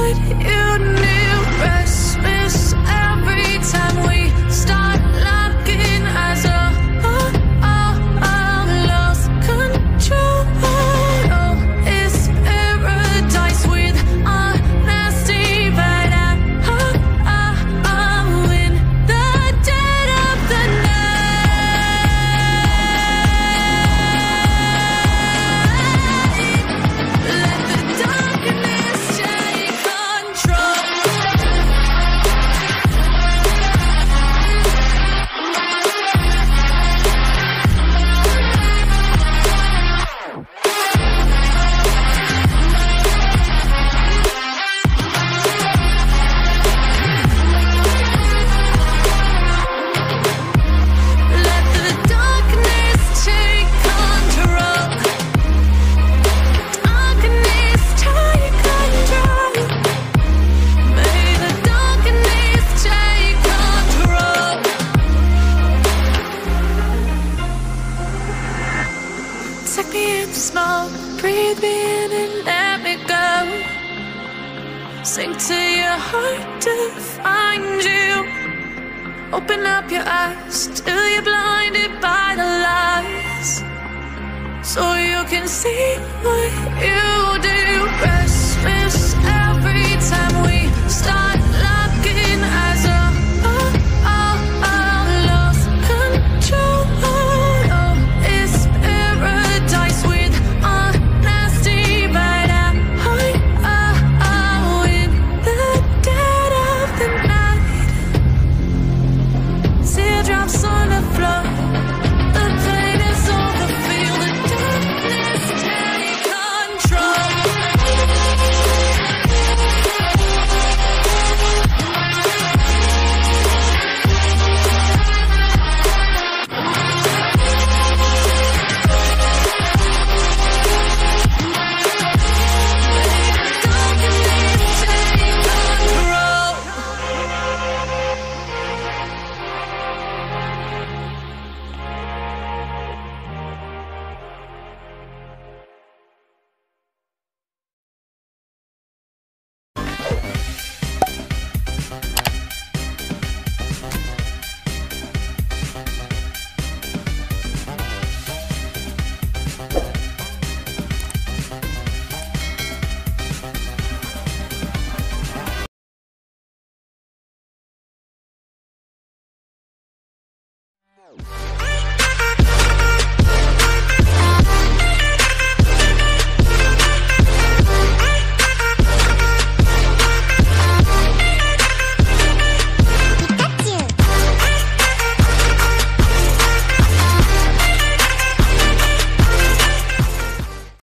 what you knew. Restless every time we start locking eyes up. Lost control. Oh, it's paradise with honesty, but I'm in the dead of the night. Let the darkness take control. Let the darkness take control. Darkness take control. May the darkness take control. Take me in the smoke, breathe me in and let me go. Sink to your heart to find you. Open up your eyes till you're blinded by the lies, so you can see what you do. Restless